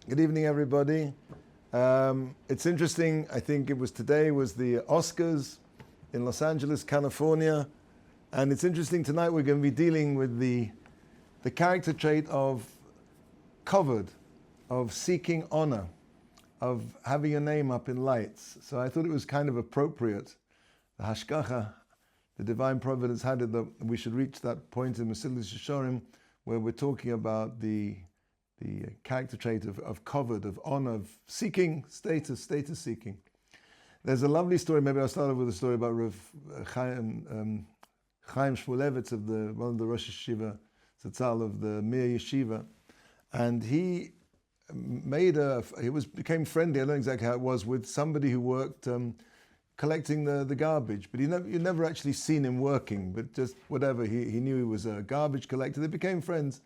Good evening, everybody. It's interesting. I think it was today was the Oscars in Los Angeles, California, and it's interesting. Tonight we're going to be dealing with the character trait of covered, of seeking honor, of having your name up in lights. So I thought it was kind of appropriate. The hashgacha, the divine providence, had it that we should reach that point in Mesilas Yesharim where we're talking about the character trait of covered, of honor, of seeking status seeking. There's a lovely story. Maybe I'll start off with a story about Rav Chaim Shmulevitz of one of the Rosh Yeshiva Zatzal of the Mir Yeshiva, and he became friendly. I don't know exactly how it was, with somebody who worked collecting the garbage, but you never actually seen him working. But just whatever, he knew he was a garbage collector. They became friends.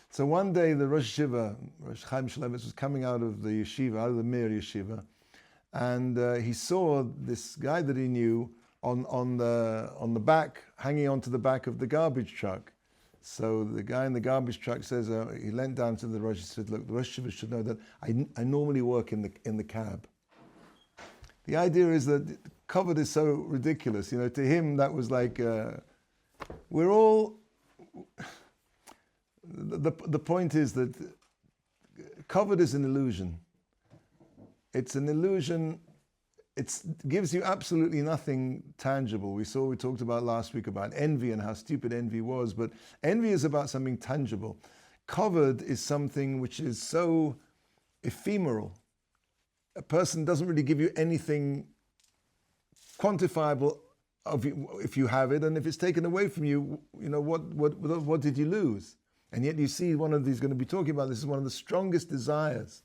So one day the Rosh Yeshiva, Rosh Chaim Shmulevitz, was coming out of the yeshiva, out of the Mir Yeshiva, and he saw this guy that he knew on the back, hanging onto the back of the garbage truck. So the guy in the garbage truck says, he leant down to the Rosh and said, "Look, the Rosh Yeshiva should know that I normally work in the cab." The idea is that covered is so ridiculous. You know, to him that was like, we're all. The point is that covered is an illusion. It's an illusion. It gives you absolutely nothing tangible. We talked about last week about envy and how stupid envy was, but envy is about something tangible. Covered is something which is so ephemeral. A person doesn't really give you anything quantifiable if you have it, and if it's taken away from you, you know, what did you lose? And yet you see one of these going to be talking about this is one of the strongest desires.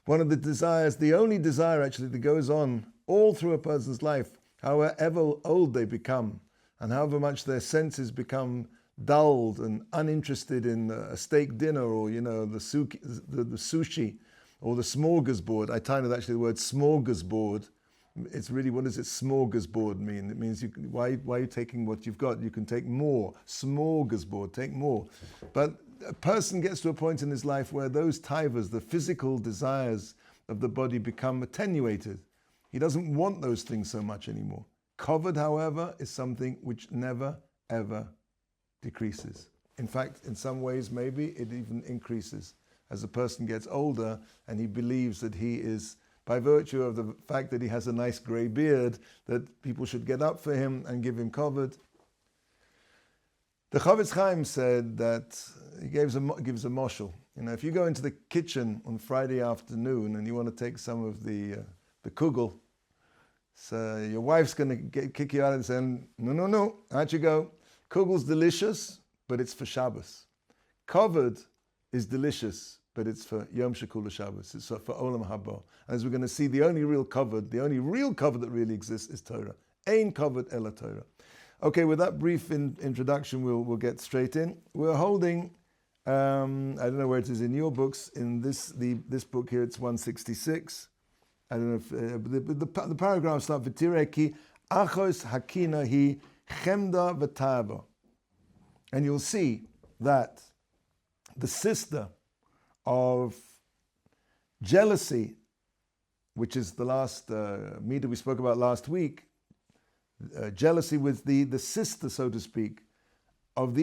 One of the desires, the only desire actually that goes on all through a person's life, however old they become, and however much their senses become dulled and uninterested in a steak dinner, or the sushi, or the smorgasbord. I titled actually the word smorgasbord. It's really, what does it smorgasbord mean? It means why are you taking what you've got? You can take more. Smorgasbord, take more. But a person gets to a point in his life where those taivas, the physical desires of the body, become attenuated. He doesn't want those things so much anymore. Covered, however, is something which never, ever decreases. In fact, in some ways, maybe it even increases as a person gets older and he believes that he is, by virtue of the fact that he has a nice grey beard, that people should get up for him and give him covered. The Chavetz Chaim said that he gives a moshel. You know, if you go into the kitchen on Friday afternoon and you want to take some of the kugel, so your wife's going to kick you out and say, no, out you go. Kugel's delicious, but it's for Shabbos. Covered is delicious, but it's for Yom Shekula Shabbos. It's for Olam Haba. And as we're going to see, the only real covered that really exists is Torah. Ein covered ela Torah. Okay, with that brief introduction, we'll get straight in. We're holding, I don't know where it is in your books. In this book here, it's 166. I don't know if the paragraphs start with Tireki Achos Hakina Hi Chemda V'Tava, and you'll see that the sister of jealousy, which is the last meter we spoke about last week, jealousy with the sister, so to speak, of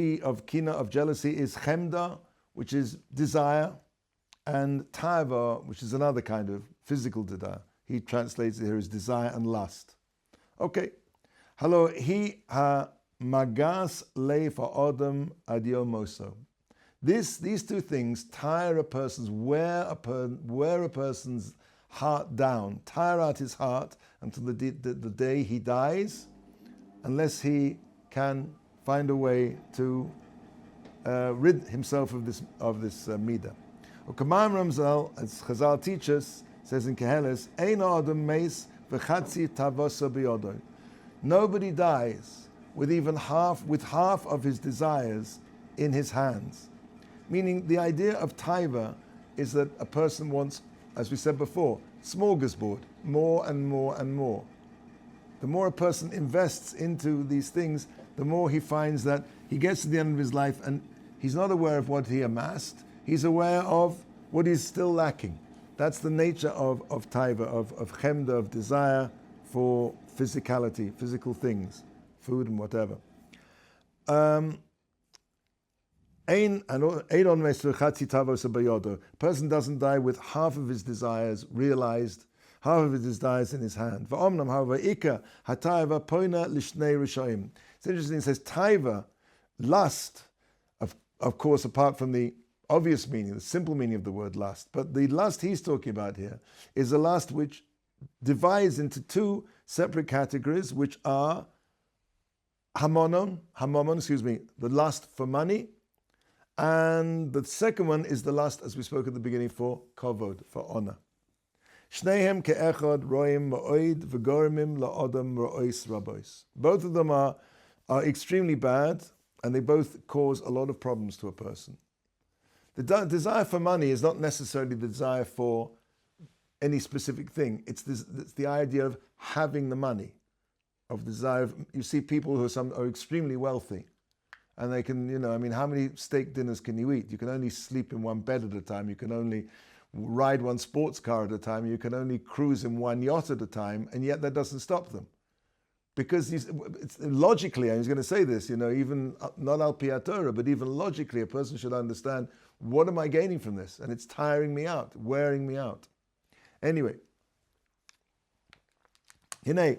kina, of jealousy, is chemda, which is desire, and taiva, which is another kind of physical desire. He translates it here as desire and lust. Okay. Hello, he ha magas leif ha'odam ad yomoso. These two things tire a person's, wear a person's heart down, tire out his heart until the day he dies, unless he can find a way to rid himself of this midah. Kamam Ramzal, as Chazal teaches, says in Keheles, Ein adam meis v'chatzi tavosa biyodoi. Nobody dies with half of his desires in his hands. Meaning the idea of taiva is that a person wants, as we said before, smorgasbord, more and more and more. The more a person invests into these things, the more he finds that he gets to the end of his life and he's not aware of what he amassed. He's aware of what is still lacking. That's the nature of taiva, of chemda, of desire for physicality, physical things, food and whatever. A person doesn't die with half of his desires realized, half of his desires in his hand. It's interesting, it says taiva, lust, of course, apart from the obvious meaning, the simple meaning of the word lust, but the lust he's talking about here is a lust which divides into two separate categories, which are hamomon, the lust for money, and the second one is the lust, as we spoke at the beginning, for kavod, for honor. Shnehem ke'echad roim ma'oid v'gormim la'odam ra'ois rabois. Both of them are extremely bad, and they both cause a lot of problems to a person. The desire for money is not necessarily the desire for any specific thing. It's the idea of having the money, of desire. You see people who are extremely wealthy, and they can, how many steak dinners can you eat? You can only sleep in one bed at a time. You can only ride one sports car at a time. You can only cruise in one yacht at a time, and yet that doesn't stop them. Because logically, I was going to say this, even not al pi Torah, but even logically, a person should understand, what am I gaining from this? And it's tiring me out, wearing me out. Anyway, the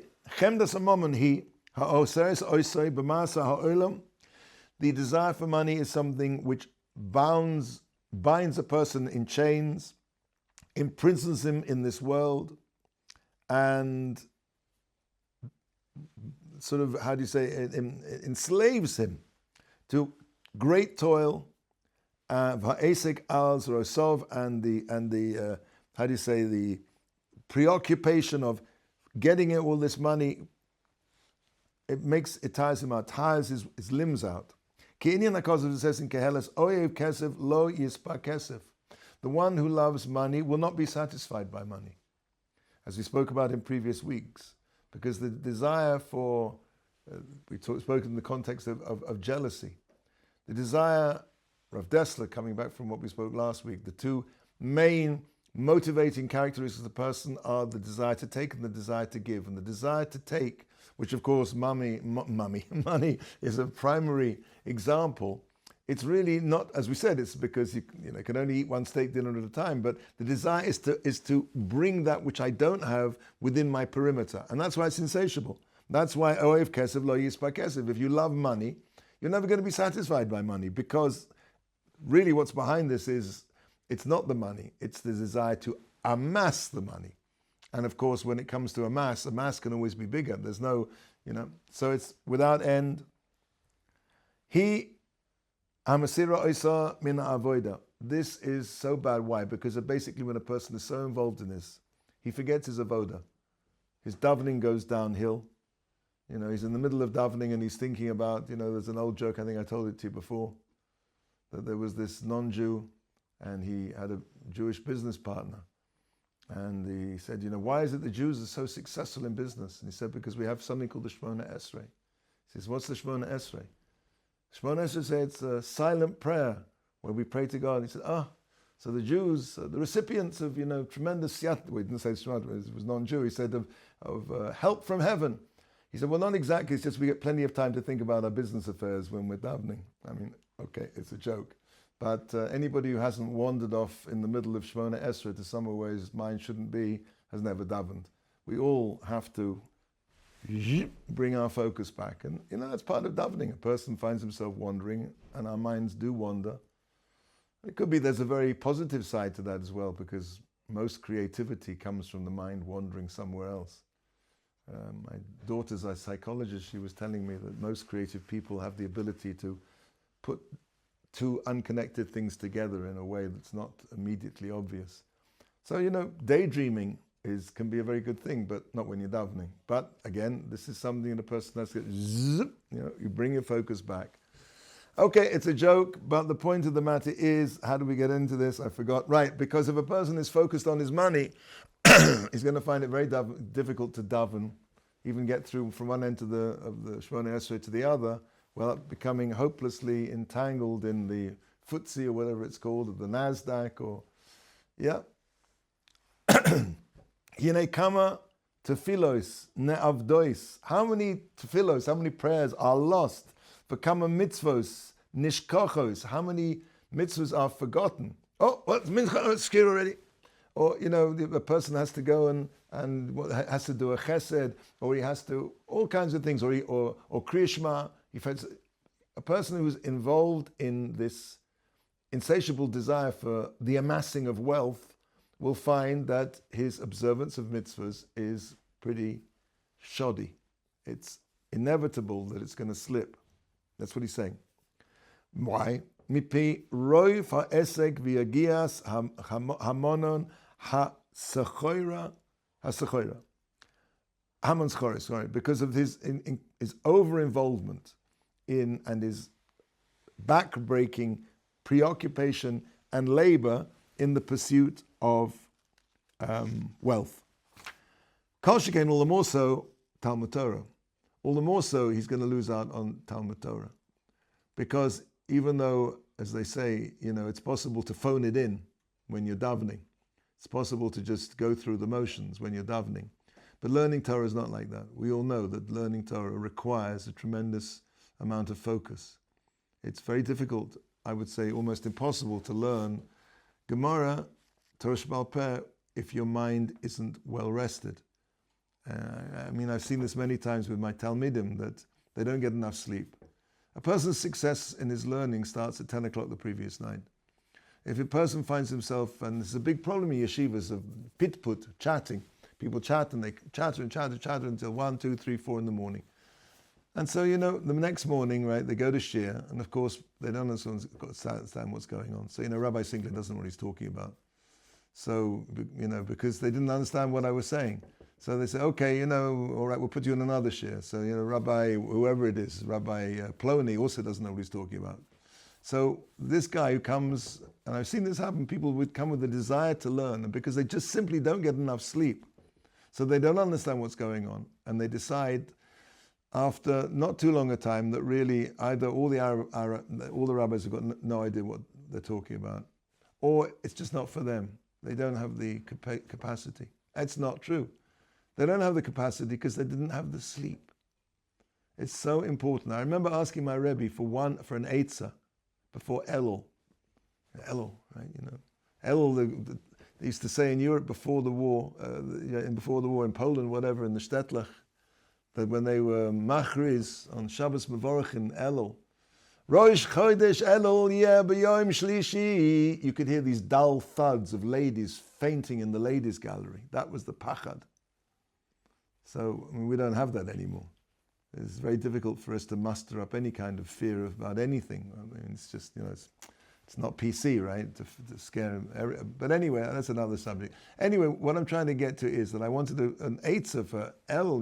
desire for money is something which binds a person in chains, imprisons him in this world, and sort of, enslaves him to great toil, va'esek al zrosov, and the preoccupation of getting all this money. It tires him out, tires his limbs out. It says in Keheles, oyev kesef lo yispa kesef. The one who loves money will not be satisfied by money, as we spoke about in previous weeks, because the desire for, spoke in the context of jealousy. The desire, Rav Dessler, coming back from what we spoke last week, the two main motivating characteristics of the person are the desire to take and the desire to give. And the desire to take, which of course money is a primary example. It's really not, as we said, it's because you can only eat one steak dinner at a time, but the desire is to bring that which I don't have within my perimeter. And that's why it's insatiable. That's why oev kesef lo yispa kesef. If you love money, you're never going to be satisfied by money, because really what's behind this is, it's not the money, it's the desire to amass the money. And of course, when it comes to amass can always be bigger. There's no, so it's without end. Hamasira oisa mina avoida. This is so bad. Why? Because basically when a person is so involved in this, he forgets his avoda. His davening goes downhill. He's in the middle of davening and he's thinking about, there's an old joke, I think I told it to you before, that there was this non-Jew and he had a Jewish business partner. And he said, why is it the Jews are so successful in business? And he said, because we have something called the Shemona Esrei. He says, what's the Shemona Esrei? Shemona Esrei says it's a silent prayer where we pray to God. He said, so the Jews, the recipients of, tremendous siyat, well, he didn't say siyat, it was non-Jew, he said of help from heaven. He said, well, not exactly, it's just we get plenty of time to think about our business affairs when we're davening. I mean, okay, it's a joke. But anybody who hasn't wandered off in the middle of Shemona Esrei to somewhere where his mind shouldn't be has never davened. We all have to bring our focus back. And that's part of davening. A person finds himself wandering, and our minds do wander. It could be there's a very positive side to that as well, because most creativity comes from the mind wandering somewhere else. My daughter's a psychologist. She was telling me that most creative people have the ability to put two unconnected things together in a way that's not immediately obvious. So, daydreaming can be a very good thing, but not when you're davening. But again, this is something that a person has to you bring your focus back. Okay, it's a joke, but the point of the matter is, how do we get into this? I forgot. Right, because if a person is focused on his money, he's going to find it very difficult to daven, even get through from one end of the Shemona Esrei to the other, without becoming hopelessly entangled in the FTSE or whatever it's called, or the NASDAQ, or Yeah. Hine kama tefillos ne'avdois. How many tefillos, how many prayers are lost? V'kama mitzvos nishkochos. How many mitzvahs are forgotten? Oh, well, it's skir already. Or, the person has to go and has to do a chesed, or he has to, all kinds of things, or kriyashma. A person who's involved in this insatiable desire for the amassing of wealth will find that his observance of mitzvahs is pretty shoddy. It's inevitable that it's going to slip. That's what he's saying. Why? Mipi roiv ha'esek v'yagias hamonon ha'sechoira. Hamon Schora, sorry, because of his over-involvement in and his back-breaking preoccupation and labor in the pursuit of wealth. Kol shekain, all the more so, Talmud Torah. All the more so, he's going to lose out on Talmud Torah. Because even though, as they say, it's possible to phone it in when you're davening. It's possible to just go through the motions when you're davening. But learning Torah is not like that. We all know that learning Torah requires a tremendous amount of focus. It's very difficult, I would say almost impossible, to learn Gemara, Torah Sheba'al Peh, if your mind isn't well rested. I've seen this many times with my Talmidim, that they don't get enough sleep. A person's success in his learning starts at 10 o'clock the previous night. If a person finds himself, and this is a big problem in yeshivas, of pitput, chatting. People chat and they chatter until 1, 2, 3, 4 in the morning. And so, the next morning, right, they go to shir, and of course, they don't understand what's going on. So, Rabbi Sinclair doesn't know what he's talking about. So, because they didn't understand what I was saying. So they say, okay, all right, we'll put you in another shir. So, Rabbi, whoever it is, Rabbi Plony also doesn't know what he's talking about. So this guy who comes, and I've seen this happen, people would come with a desire to learn, and because they just simply don't get enough sleep. So they don't understand what's going on, and they decide after not too long a time that really either all the rabbis have got no idea what they're talking about, or it's just not for them. They don't have the capacity. That's not true. They don't have the capacity because they didn't have the sleep. It's so important. I remember asking my Rabbi for an Eitzah before Elul, right? Elul, they used to say in Europe before the war, in Poland, whatever, in the Shtetlach, that when they were machriz on Shabbos Mevorach in Elul, Rosh Chodesh Elul Yeh B'Yom Shlishi, you could hear these dull thuds of ladies fainting in the ladies' gallery. That was the pachad. So we don't have that anymore. It's very difficult for us to muster up any kind of fear about anything. It's just, it's not PC, right? To scare them. But anyway, that's another subject. Anyway, what I'm trying to get to is that I wanted an Eitzah for El.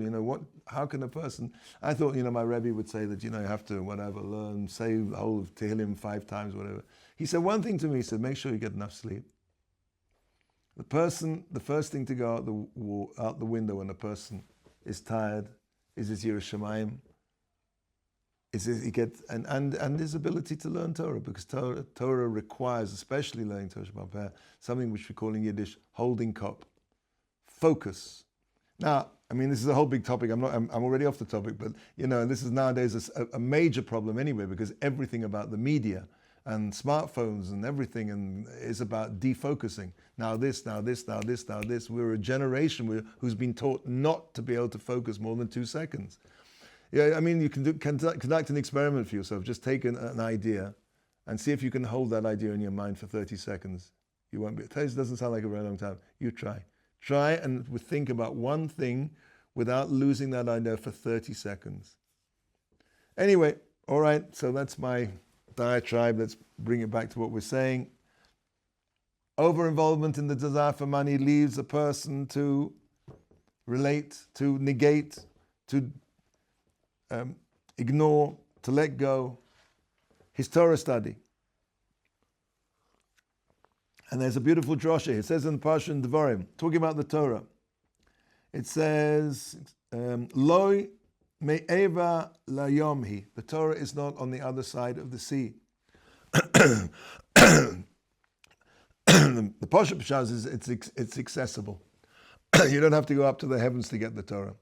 How can a person? I thought, my Rebbe would say that, you have to learn, say the whole of Tehillim 5 times, whatever. He said one thing to me. He said, make sure you get enough sleep. The first thing to go out the window when a person is tired is his Yiras Shamayim, and his ability to learn Torah, because Torah requires, especially learning Torah Sheba'al Peh, something which we call in Yiddish holding kop, focus. Now, this is a whole big topic. I'm already off the topic, but this is nowadays a major problem anyway, because everything about the media and smartphones and everything is about defocusing. Now this. We're a generation who's been taught not to be able to focus more than 2 seconds. Yeah, you can conduct an experiment for yourself. Just take an idea and see if you can hold that idea in your mind for 30 seconds. You won't be. It doesn't sound like a very long time. You try. Try and think about one thing without losing that idea for 30 seconds. Anyway, all right, so that's my diatribe. Let's bring it back to what we're saying. Over-involvement in the desire for money leaves a person to relate, to negate, to ignore, to let go his Torah study. And there's a beautiful drosha. It says in the Parsha in Devarim, talking about the Torah. It says, Loi me'eva layomhi. The Torah is not on the other side of the sea. The Poshet Pshaz is it's accessible. You don't have to go up to the heavens to get the Torah.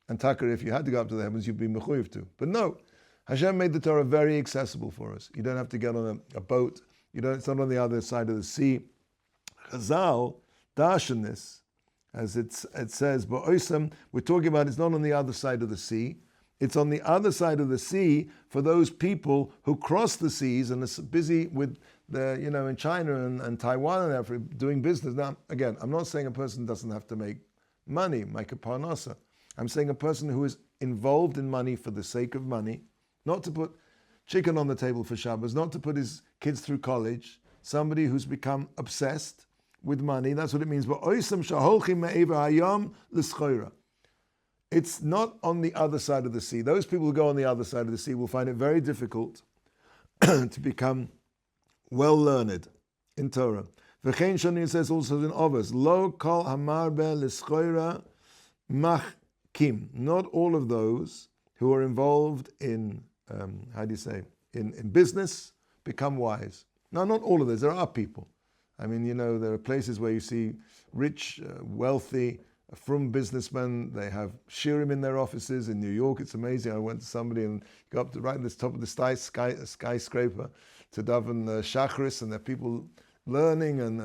And Tucker, if you had to go up to the heavens, you'd be mechuyev to. But no, Hashem made the Torah very accessible for us. You don't have to get on a boat. It's not on the other side of the sea. Chazal darshan this, as it says, Ba'osam, we're talking about it's not on the other side of the sea. It's on the other side of the sea for those people who cross the seas and are busy with in China and Taiwan and Africa doing business. Now, again, I'm not saying a person doesn't have to make money, make a parnasa. I'm saying a person who is involved in money for the sake of money, not to put chicken on the table for Shabbos, not to put his kids through college, somebody who's become obsessed with money. That's what it means. It's not on the other side of the sea. Those people who go on the other side of the sea will find it very difficult to become well learned in Torah. V'chein shani says also in others, lo kol hamarbe l'schoira machkim. Not all of those who are involved in in business become wise. Now, not all of those. There are people. I mean, there are places where you see rich, wealthy, from businessmen. They have shirim in their offices. In New York, it's amazing. I went to somebody and go up to right at the top of the skyscraper to daven Shacharis, and there are people learning and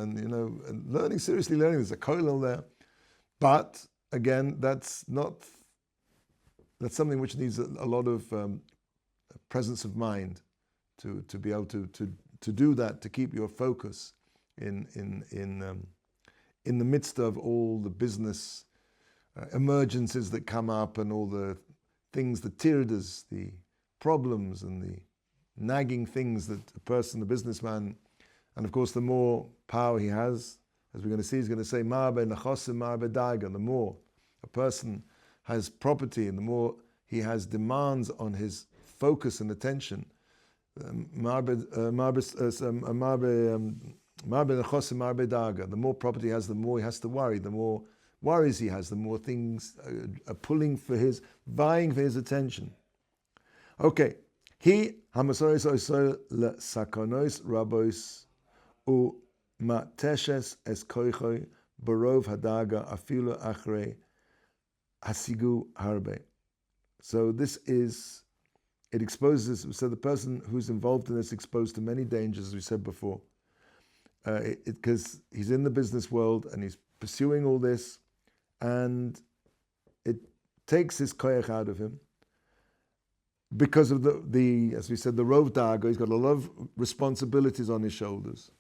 learning, seriously learning. There's a kollel there. But again, that's something which needs a lot of presence of mind to be able to do that, to keep your focus in the midst of all the business emergencies that come up and all the things, the tirdas, the problems and the nagging things that the businessman, and of course the more power he has, as we're going to see, he's going to say, Marbe nachosim marbe daga. The more a person has property and the more he has demands on his focus and attention, the more property he has, the more he has to worry. The more worries he has, the more things are vying for his attention. Okay. He hamasoris oisol le sakonos rabos u mateshes es koichoi barov hadaga afilu achre hasigu harbe. So it exposes, so the person who's involved in this exposed to many dangers, as we said before, because he's in the business world and he's pursuing all this, and it takes his koyach out of him because of the as we said, the rov daga. He's got a lot of responsibilities on his shoulders,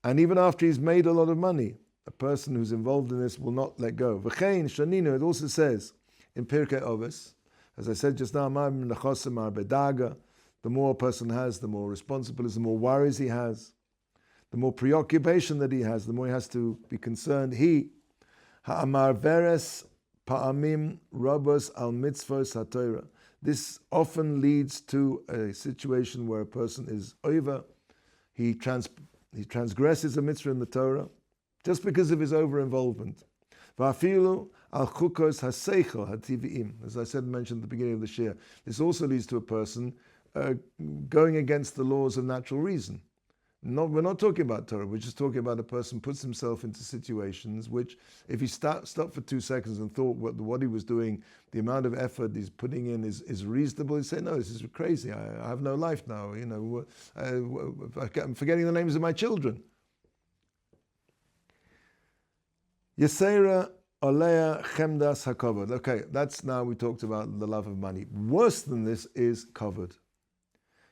and even after he's made a lot of money, a person who's involved in this will not let go. V'chein shaninu, it also says in Pirkei Avos, as I said just now, the more a person has, the more responsibilities, the more worries he has, the more preoccupation that he has, the more he has to be concerned. He ha'amar veres pa'amim rabos al mitzvos ha'torah. This often leads to a situation where a person is over, he transgresses a mitzvah in the Torah just because of his over-involvement. Va'afilu al chukos haseichel hativiim. As I said, mentioned at the beginning of the shir, this also leads to a person going against the laws of natural reason. We're not talking about Torah, we're just talking about a person puts himself into situations which, if he stopped for 2 seconds and thought what he was doing, the amount of effort he's putting in is reasonable, he'd say, no, this is crazy, I have no life now, I'm forgetting the names of my children. Yesera Olea Chemdas HaKavod. Okay, that's now we talked about the love of money. Worse than this is kavod.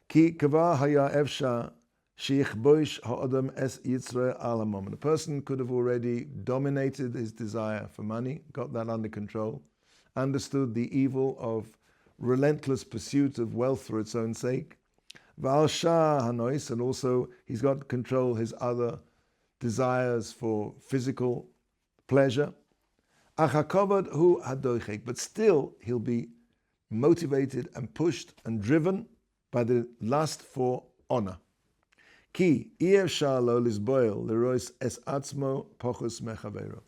Ki kava haya efsha shichboish ha'adam es yitzre alamom. The person could have already dominated his desire for money, got that under control, understood the evil of relentless pursuit of wealth for its own sake. V'al shah hanois, and also he's got control his other desires for physical pleasure. Achakavod hu hadoichek, but still he'll be motivated and pushed and driven by the lust for honor. Ki efshar lo lisboil lerois es atzmo pochus mechavero.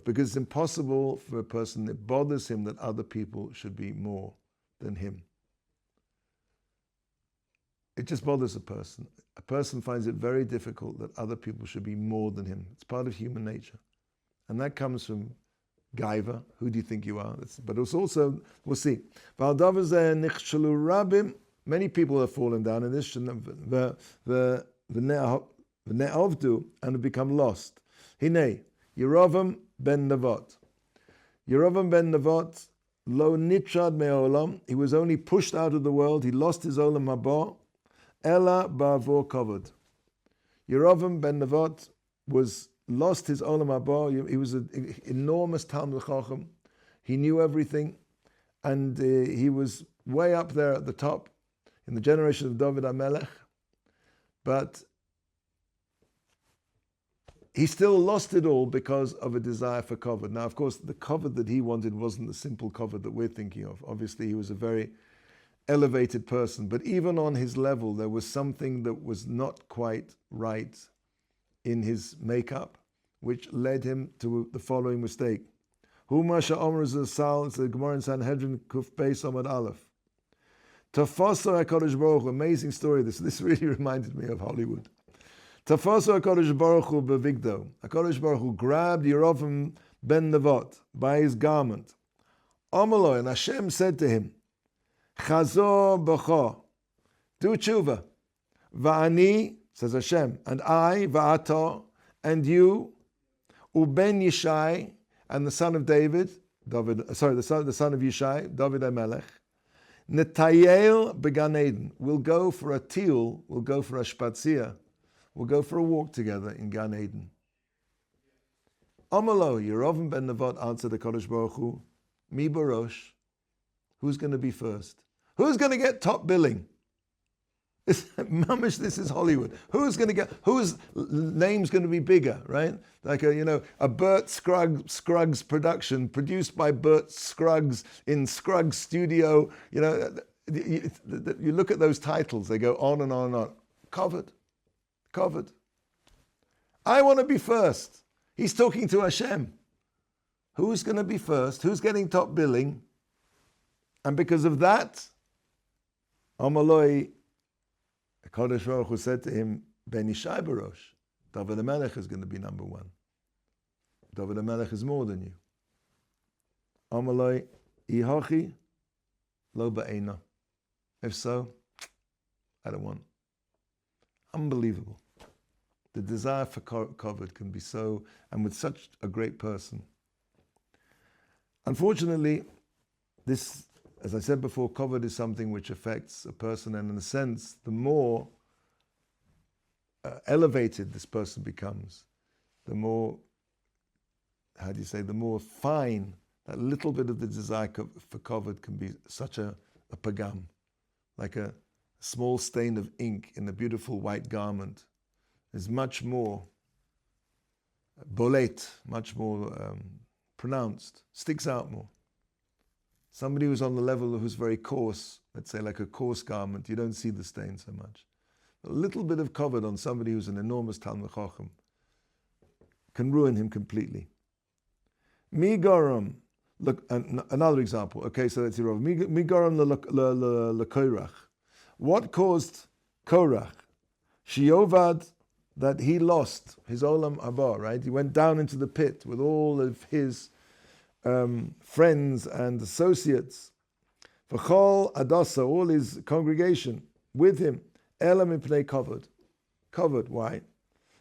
Because it's impossible for a person, it bothers him that other people should be more than him. it just bothers a person. A person finds it very difficult that other people should be more than him. It's part of human nature. And that comes from Gaiva. Who do you think you are? But it's also, we'll see. Many people have fallen down in this, the ne'avdu, and have become lost. Hine, Yerovam ben Nevat. Yerovam ben Nevat, lo nitrad me'olam, he was only pushed out of the world, he lost his olam haba, ela ba'avor kavod. Yerovam ben Nevat was lost his olam haba, he was an enormous Talmud Chacham, he knew everything, and he was way up there at the top, in the generation of David HaMelech, but he still lost it all because of a desire for kavod. Now, of course, the kavod that he wanted wasn't the simple kavod that we're thinking of. Obviously, he was a very elevated person, but even on his level, there was something that was not quite right in his makeup, which led him to the following mistake. Hu Masha Omer Sal, it's the Gemara in Sanhedrin, Kuf Beis Amud Aleph. Tafasa HaKadosh Baruch Hu, amazing story. This really reminded me of Hollywood. Tafasa HaKadosh Baruch Hu bevigdo. HaKadosh Baruch Hu grabbed Yerovam ben Nevat by his garment. Amaloi, and Hashem said to him, Chazor b'cha, do tshuva. Va'ani, says Hashem, and I, va'ata, and you, uben Yishai, and the son of David, the son of Yishai, David HaMelech, Netayel began Eden. We'll go for a tiyul, we'll go for a shpatzia, we'll go for a walk together in Gan Eden. Amalo, Yerovam ben Nevat answered the Kodesh Baruch Hu, Mi barosh, who's going to be first? Who's going to get top billing? Mamish, this is Hollywood. Whose name's going to be bigger, right? Like a Burt Scruggs production produced by Burt Scruggs in Scruggs Studio. You look at those titles, they go on and on and on. Covered. I want to be first. He's talking to Hashem. Who's going to be first? Who's getting top billing? And because of that, Amaloi, Kodesh Baruch Hu said to him, Ben Yishai Barosh, David HaMelech is going to be number one. David HaMelech is more than you. Amaloi, Ihachi, Lo Ba'ena. If so, I don't want. Unbelievable. The desire for kavod can be so, and with such a great person. Unfortunately, this, as I said before, kavod is something which affects a person, and in a sense, the more elevated this person becomes, the more, the more fine that little bit of the desire for kavod can be such a pagam, like a small stain of ink in a beautiful white garment, is much more bolet, much more pronounced, sticks out more. Somebody who's on the level who's very coarse, let's say like a coarse garment, you don't see the stain so much. A little bit of kavod on somebody who's an enormous Talmud Chacham can ruin him completely. Mi garam, look, another example. Okay, so that's Yerov. Mi garam le Korach. What caused Korach? Sheyovad, that he lost his olam haba, right? He went down into the pit with all of his friends and associates. V'chol adasa, all his congregation with him. Elam mipnei kavod. Kavod, why?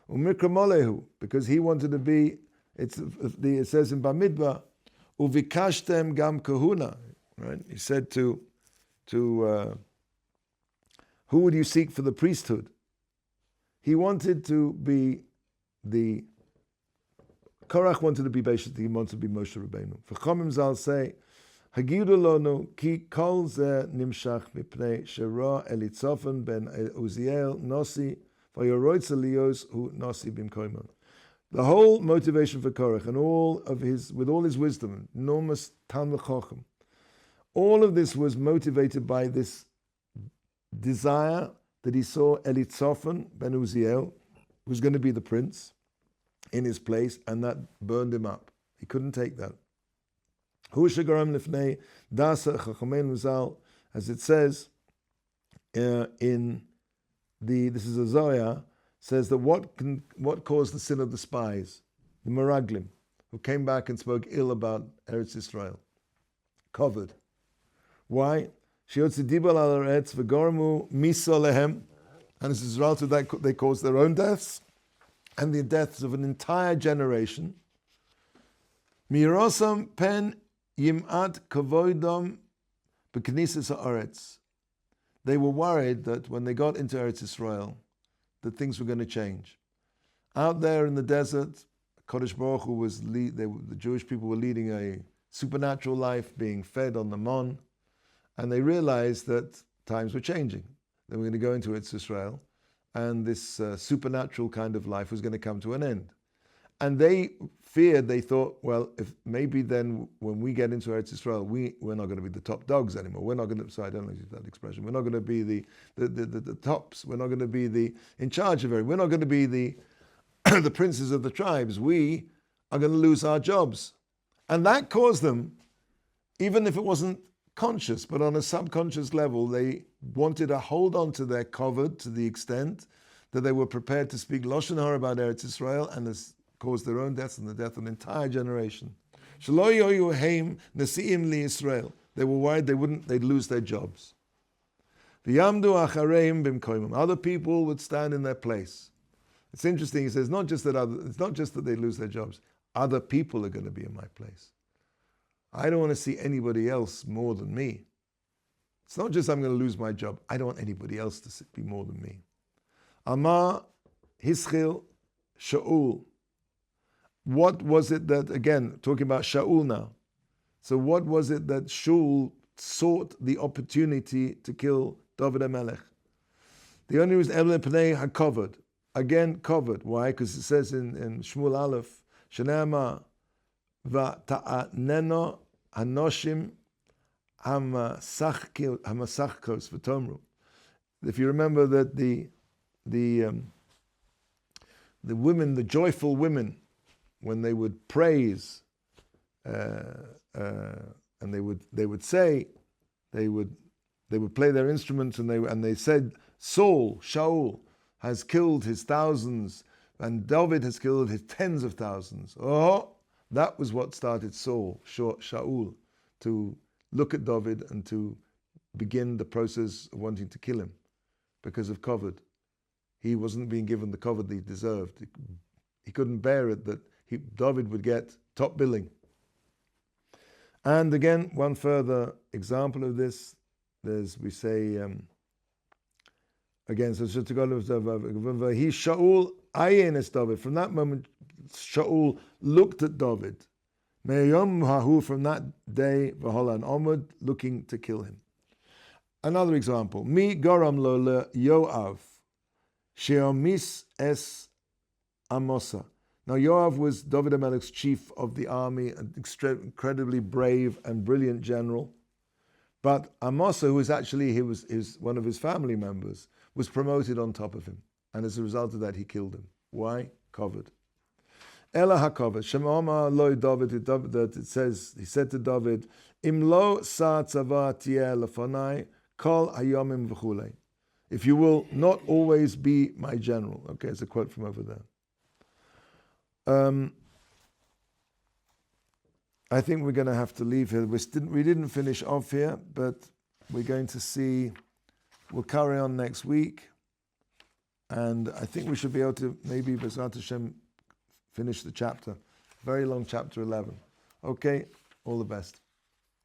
Umikra molehu, because he wanted to be, it says in Bamidbar, uvikashtem gam kahuna, right? He said to who would you seek for the priesthood? He wanted to be Korach wanted to be basically, he wanted to be Moshe Rabbeinu. V'chomim zal say, Hagidu lonu ki kol ze nimshach mipnei shera Elitzofen ben Uziel nosi v'yoroitz Elios hu nosi bimkoimon. The whole motivation for Korach and with all his wisdom, enormous Talmud Chacham, all of this was motivated by this desire that he saw Elitzofen ben Uziel, who's going to be the prince, in his place, and that burned him up. He couldn't take that. As it says in this is a Zoya, says that what caused the sin of the spies, the Meraglim, who came back and spoke ill about Eretz Israel, covered. Why? Shiotzi dibal al Eretz v'gormu miso lehem, and as a result of that, they caused their own deaths and the deaths of an entire generation. Mirosam pen yimat kavoidom b'knisas ha'aretz. They were worried that when they got into Eretz Israel, that things were going to change. Out there in the desert, Kodesh Baruch Hu the Jewish people were leading a supernatural life, being fed on the mon, and they realized that times were changing. They were going to go into Eretz Israel, and this supernatural kind of life was going to come to an end. And they thought, well, if maybe then when we get into Eretz Israel, we're not going to be the top dogs anymore. We're not going to, so I don't use that expression, we're not going to be the tops. We're not going to be in charge of everything. We're not going to be the the princes of the tribes. We are going to lose our jobs. And that caused them, even if it wasn't conscious, but on a subconscious level, they wanted to hold on to their covered to the extent that they were prepared to speak Lashon Hara about Eretz Israel and this caused their own deaths and the death of an entire generation. They were worried they'd lose their jobs. Other people would stand in their place. It's interesting, he says, it's not just that they lose their jobs, other people are going to be in my place. I don't want to see anybody else more than me. It's not just I'm going to lose my job, I don't want anybody else to be more than me. Amar Hischil Shaul. What was it that, again, talking about Shaul now, so what was it that Shaul sought the opportunity to kill David HaMelech? The only reason Ebele Pnei had covered. Again, covered. Why? Because it says in Shmuel Aleph, Shenema v'ta'aneno hanoshim hamasachkos v'tomru. If you remember that the women, the joyful women, when they would praise, and they would say, they would play their instruments, and they said, Shaul has killed his thousands, and David has killed his tens of thousands. Oh, that was what started Shaul, to look at David and to begin the process of wanting to kill him because of kavod. He wasn't being given the kavod that he deserved. He couldn't bear it that David would get top billing. And again, one further example of this, we say, again, so he Shaul ayin es David. From that moment, Shaul looked at David. From that day, v'holan omud, looking to kill him. Another example. Mi garam lo le Yoav, sheomis es Amosa. Now Yoav was David HaMelech's chief of the army, an incredibly brave and brilliant general. But Amasa, who was actually one of his family members, was promoted on top of him. And as a result of that, he killed him. Why? Covered. Ela HaKovered. Shema lo David, that it says, he said to David, Im lo sa tzava tieh lefonai, kol hayomim v'chulei. If you will not always be my general. Okay, it's a quote from over there. I think we're going to have to leave here. We didn't finish off here, but we're going to see, we'll carry on next week. And I think we should be able to, maybe, B'ezrat Hashem, finish the chapter. Very long chapter 11. Okay, all the best.